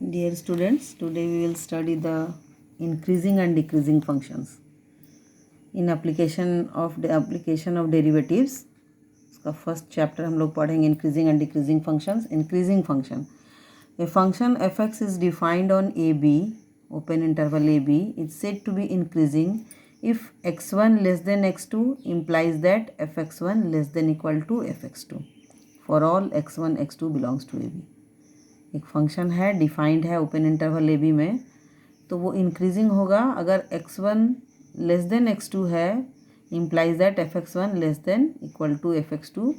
Dear students, today we will study the increasing and decreasing functions. In application of derivatives, उसका first chapter हम लोग पढ़ेंगे increasing and decreasing functions. Increasing function, a function fx is defined on ab, open interval ab, is said to be increasing if x1 less than x2 implies that fx1 less than equal to fx2 for all x1 x2 belongs to ab. एक function है, defined है open interval A B में, तो वो increasing होगा अगर x1 less than x2 है, implies that fx1 less than equal to fx2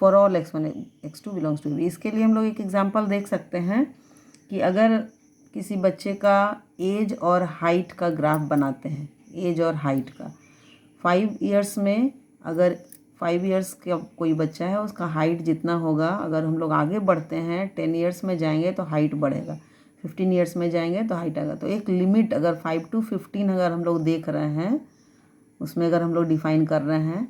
for all x1 x2 belongs to B. इसके लिए हम लोग एक एग्जांपल देख सकते हैं कि अगर किसी बच्चे का एज और हाइट का ग्राफ बनाते हैं, एज और हाइट का 5 इयर्स में, अगर 5 इयर्स का कोई बच्चा है उसका हाइट जितना होगा, अगर हम लोग आगे बढ़ते हैं 10 इयर्स में जाएंगे तो हाइट बढ़ेगा, 15 इयर्स में जाएंगे तो हाइट आएगा. तो एक लिमिट अगर 5 to 15 अगर हम लोग देख रहे हैं, उसमें अगर हम लोग डिफाइन कर रहे हैं,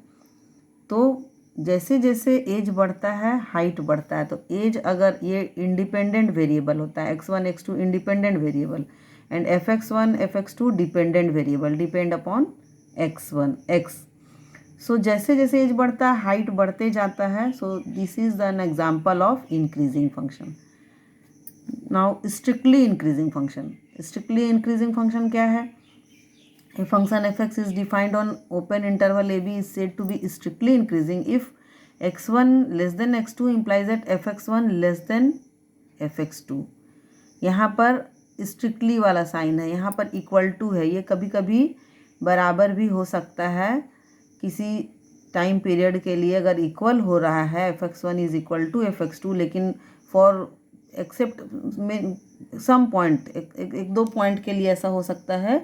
तो जैसे जैसे एज बढ़ता है हाइट बढ़ता है. तो एज अगर ये इंडिपेंडेंट वेरिएबल होता है, x1 x2 independent variable and fx1 fx2 dependent variable, depend upon x1 x. सो जैसे जैसे एज बढ़ता है हाइट बढ़ते जाता है. So this is an example of increasing function. Now strictly increasing function. Strictly increasing function क्या है? A function fx is defined on open interval ab is said to be strictly increasing if x1 less than x2 implies that fx1 less than fx2. यहाँ पर strictly वाला sign है, यहाँ पर equal to है. ये कभी कभी बराबर भी हो सकता है. किसी टाइम पीरियड के लिए अगर इक्वल हो रहा है fx1 is equal to fx2, लेकिन फॉर एक्सेप्ट में सम पॉइंट, एक दो पॉइंट के लिए ऐसा हो सकता है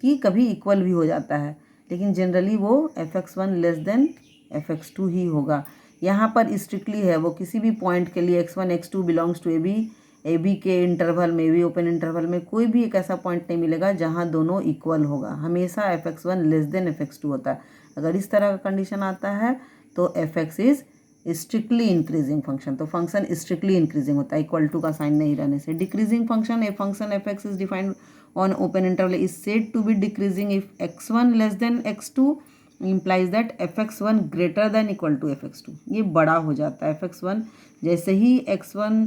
कि कभी इक्वल भी हो जाता है, लेकिन जनरली वो fx1 लेस देन fx2 ही होगा. यहाँ पर स्ट्रिक्टली है, वो किसी भी पॉइंट के लिए x1 x2 belongs to A B के इंटरवल में भी, ओपन इंटरवल में कोई भी एक ऐसा पॉइंट नहीं मिलेगा जहाँ दोनों इक्वल होगा. हमेशा fx1 लेस देन fx2 होता है. अगर इस तरह का कंडीशन आता है तो fx is strictly increasing function. तो फंक्शन स्ट्रिक्टली इंक्रीजिंग होता है, इक्वल टू का साइन नहीं रहने से. Decreasing function, a function fx is defined on open interval is said to be decreasing if x1 less than x2 implies that fx1 greater than equal to fx2. ये बड़ा हो जाता है fx1, जैसे ही x1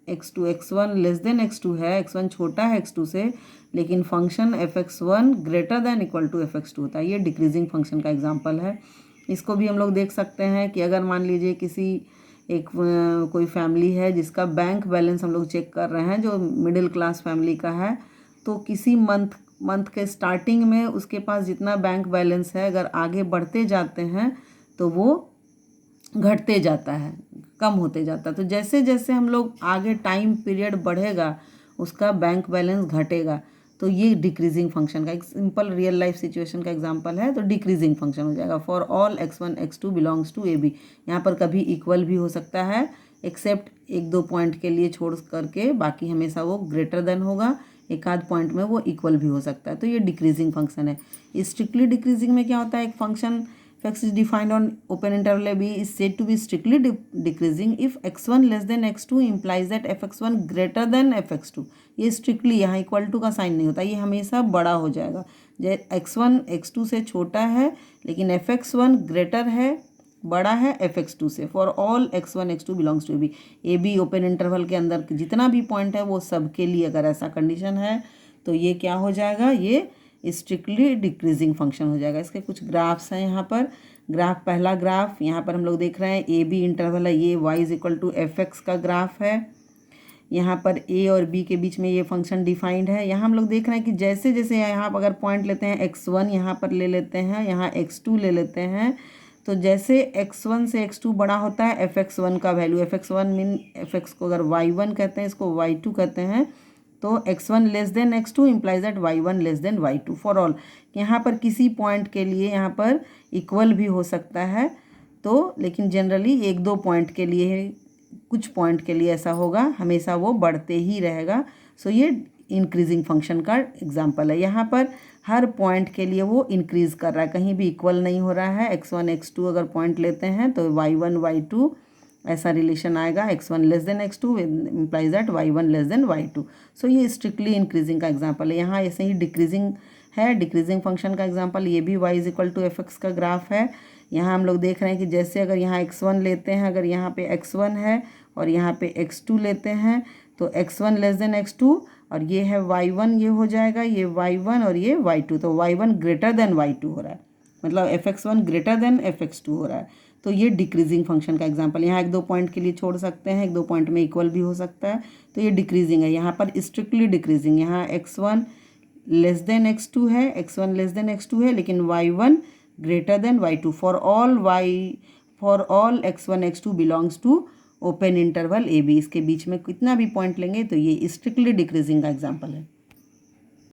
x1 less than x2 है, x1 छोटा है x2 से, लेकिन function fx1 greater than equal to fx2 होता है. ये डिक्रीजिंग फंक्शन का एग्जांपल है. इसको भी हम लोग देख सकते हैं कि अगर मान लीजिए किसी कोई फैमिली है जिसका बैंक बैलेंस हम लोग चेक कर रहे हैं, जो मिडिल क्लास फैमिली का है, तो किसी मंथ के स्टार्टिंग में उसके पास जितना बैंक बैलेंस है, अगर आगे बढ़ते जाते हैं तो वो घटते जाता है, कम होते जाता है. तो जैसे जैसे हम लोग आगे टाइम पीरियड बढ़ेगा उसका बैंक बैलेंस घटेगा. तो ये डिक्रीजिंग फंक्शन का एक सिंपल रियल लाइफ सिचुएशन का एग्जांपल है. तो डिक्रीजिंग फंक्शन हो जाएगा for all x1 x2 belongs to A B. यहाँ पर कभी इक्वल भी हो सकता है, एक्सेप्ट एक दो पॉइंट के लिए छोड़ करके, बाकी हमेशा वो ग्रेटर देन होगा. एक आध पॉइंट में वो इक्वल भी हो सकता है. तो ये डिक्रीजिंग फंक्शन है. स्ट्रिक्टली डिक्रीजिंग में क्या होता है? एक function fx is defined on open interval A B is said to be strictly decreasing if x1 less than x2 implies that fx1 greater than fx2. ये स्ट्रिक्टली, यहाँ equal to का sign नहीं होता, ये हमेशा बड़ा हो जाएगा. x1 x2 से छोटा है लेकिन fx1 ग्रेटर है, बड़ा है fx2 से. For all x1 x2 belongs to A B open interval के अंदर जितना भी पॉइंट है वो सब के लिए अगर ऐसा कंडीशन है तो ये क्या हो जाएगा? ये स्ट्रिक्टली डिक्रीजिंग फंक्शन हो जाएगा. इसके कुछ ग्राफ्स हैं यहाँ पर. ग्राफ, पहला ग्राफ यहाँ पर हम लोग देख रहे हैं, ए बी इंटरवल है, ये y is equal to fx का ग्राफ है. यहाँ पर a और b के बीच में ये फंक्शन डिफाइंड है. यहाँ हम लोग देख रहे हैं कि जैसे जैसे यहाँ पर अगर पॉइंट लेते हैं x1 यहाँ पर ले लेते हैं, यहाँ x2 ले लेते हैं, तो जैसे x1 से x2 बड़ा होता है fx1 का वैल्यू, fx1 मीन fx को अगर y1 कहते हैं, इसको y2 कहते हैं, तो x1 less than x2 implies that y1 less than y2 for all. यहाँ पर किसी पॉइंट के लिए यहाँ पर इक्वल भी हो सकता है, तो लेकिन जनरली एक दो पॉइंट के लिए, कुछ पॉइंट के लिए ऐसा होगा, हमेशा वो बढ़ते ही रहेगा. सो ये इंक्रीजिंग फंक्शन का एग्जांपल है. यहाँ पर हर पॉइंट के लिए वो इंक्रीज़ कर रहा है, कहीं भी इक्वल नहीं हो रहा है. x1 x2 अगर पॉइंट लेते हैं तो y1 y2 ऐसा रिलेशन आएगा x1 less than x2 implies that y1 less than y2। So ये स्ट्रिक्टली इंक्रीजिंग का एग्जाम्पल है। यहाँ ऐसे ही डिक्रीजिंग है, डिक्रीजिंग फंक्शन का एग्जाम्पल, ये भी y is equal to fx का ग्राफ है। यहाँ हम लोग देख रहे हैं कि जैसे अगर यहाँ x1 लेते हैं, अगर यहाँ पे x1 है और यहाँ पे x2 लेते हैं तो x1 लेस देन x2 और ये है y1, ये हो जाएगा ये y1 और ये y2, तो y1 ग्रेटर देन y2 हो रहा है, मतलब fx1 ग्रेटर देन fx2 हो रहा है। तो ये डिक्रीजिंग फंक्शन का एग्जांपल, यहाँ एक दो पॉइंट के लिए छोड़ सकते हैं, एक दो पॉइंट में इक्वल भी हो सकता है, तो ये डिक्रीजिंग है। यहाँ पर स्ट्रिक्टली डिक्रीजिंग, यहाँ x1 लेस देन x2 है, x1 लेस देन x2 है, लेकिन y1 greater than y2 for all x1 x2 belongs to open interval AB। इसके बीच में कितना भी पॉइंट लेंगे तो ये स्ट्रिक्टली डिक्रीजिंग का एग्जाम्पल है।